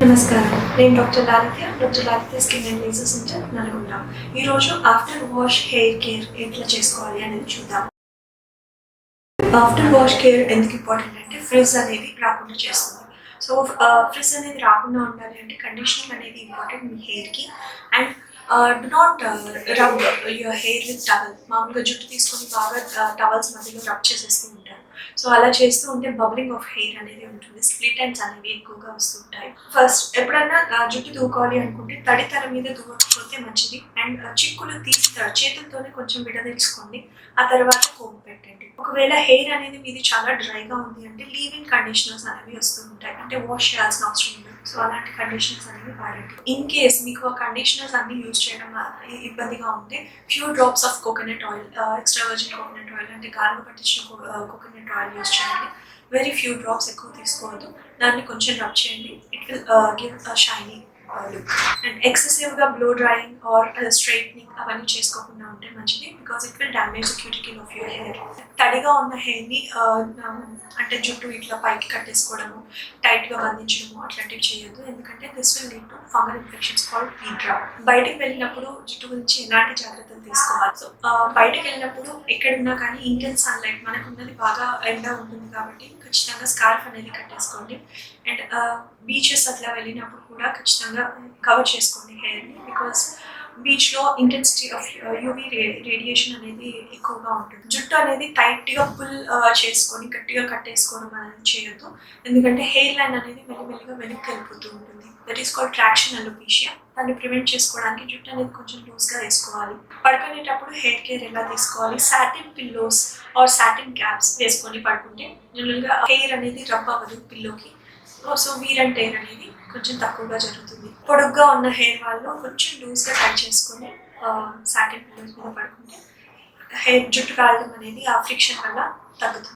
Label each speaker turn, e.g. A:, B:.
A: నమస్కారం. నేను doctor Lalitya skin and laser centre Nalgonda. ఈరోజు ఆఫ్టర్ వాష్ హెయిర్ కేర్ ఎట్లా చేసుకోవాలి అనేది చూద్దాం. ఆఫ్టర్ వాష్ కేర్ ఎందుకు ఇంపార్టెంట్ అంటే ఫ్రిజ్ అనేది రాకుండా చేస్తుంది. సో ఫ్రిజ్ అనేది రాకుండా ఉండాలి అంటే కండిషనర్ అనేది ఇంపార్టెంట్ మీ హెయిర్కి. And do not rub your hair with towel. మామూలుగా జుట్టు తీసుకొని బాగా టవల్స్ మధ్యలో రబ్ చేసేస్తూ ఉంటారు. సో అలా చేస్తూ ఉంటే బబ్లింగ్ ఆఫ్ హెయిర్ అనేది ఉంటుంది, స్ప్లిట్ ఎండ్స్ అనేవి ఎక్కువగా వస్తుంటాయి. ఫస్ట్ ఎప్పుడన్నా జుట్టు దూకోవాలి అనుకుంటే తడి తర మీద దూకపోతే మంచిది. అండ్ చిక్కులు తీసి చేతులతోనే కొంచెం విడదీసుకోండి, ఆ తర్వాత కోమ్ పెట్టండి. ఒకవేళ హెయిర్ అనేది మీది చాలా డ్రైగా ఉంది అంటే లీవింగ్ కండిషనర్స్ అనేవి వస్తూ ఉంటాయి, అంటే వాష్ చేయాల్సిన అవసరం ఉండదు. సో అలాంటి కండిషనర్స్ అనేవి వాడండి. ఇన్ కేస్ మీకు ఆ కండిషనర్స్ అన్ని యూజ్ చేయడం ఇబ్బందిగా ఉంటే few drops of coconut oil, extra virgin coconut oil అంటే గాలిలో పట్టించిన కోకోనట్ ఆయిల్ యూజ్ చేయండి. వెరీ ఫ్యూ డ్రాప్స్ ఎక్కువ తీసుకోవద్దు, దాన్ని కొంచెం రబ్ చేయండి. It will give shiny look. And ఎక్సెసివ్గా బ్లో డ్రైయింగ్ ఆర్ స్ట్రైట్నింగ్ అవన్నీ చేసుకోకుండా ఉంటే మంచిది, because it will damage the cuticle of your hair. తడిగా ఉన్న హెయిర్ని అంటే జుట్టు ఇట్లా పైకి కట్టేసుకోవడము, టైట్గా బంధించడము అట్లాంటివి చేయొద్దు, ఎందుకంటే this will lead to fungal infections called piedra. బయటకు వెళ్ళినప్పుడు జుట్టు గురించి ఎలాంటి జాగ్రత్తలు తీసుకోవాలి? సో బయటకు వెళ్ళినప్పుడు ఎక్కడున్నా కానీ ఇంటెన్స్ సన్లైట్, మనకు ఉన్నది బాగా ఎండ ఉంటుంది కాబట్టి ఖచ్చితంగా స్కార్ఫ్ అనేది కట్టేసుకోండి. అండ్ బీచెస్ అట్లా వెళ్ళినప్పుడు కూడా ఖచ్చితంగా కవర్ చేసుకోండి హెయిర్ని, బికాస్ బీచ్లో ఇంటెన్సిటీ ఆఫ్ యూవీ రేడియేషన్ అనేది ఎక్కువగా ఉంటుంది. జుట్టు అనేది టైట్గా పుల్ చేసుకొని గట్టిగా కట్టేసుకోవడం అనేది చేయొద్దు, ఎందుకంటే హెయిర్ లైన్ అనేది మెల్లిమెల్లిగా వెనక్కి వెళ్ళిపోతూ ఉంటుంది. That is called traction alopecia. దాన్ని ప్రివెంట్ చేసుకోవడానికి జుట్టు అనేది కొంచెం లూజ్గా వేసుకోవాలి. పడుకునేటప్పుడు హెయిర్ కేర్ ఎలా తీసుకోవాలి? Satin pillows or satin caps వేసుకొని పడుకుంటే జనరల్గా హెయిర్ అనేది రబ్ అవ్వదు పిల్లోకి. సో వీర్ అండ్ టెయిర్ అనేది కొంచెం తక్కువగా జరుగుతుంది. పొడుగ్గా ఉన్న హెయిర్ వాళ్ళు కొంచెం లూజ్గా టై చేసుకొని సాటిన్ పిల్లోస్ మీద పడుకుంటే హెయిర్ జుట్టు కాలడం అనేది ఆ ఫ్రిక్షన్ వల్ల తగ్గుతుంది.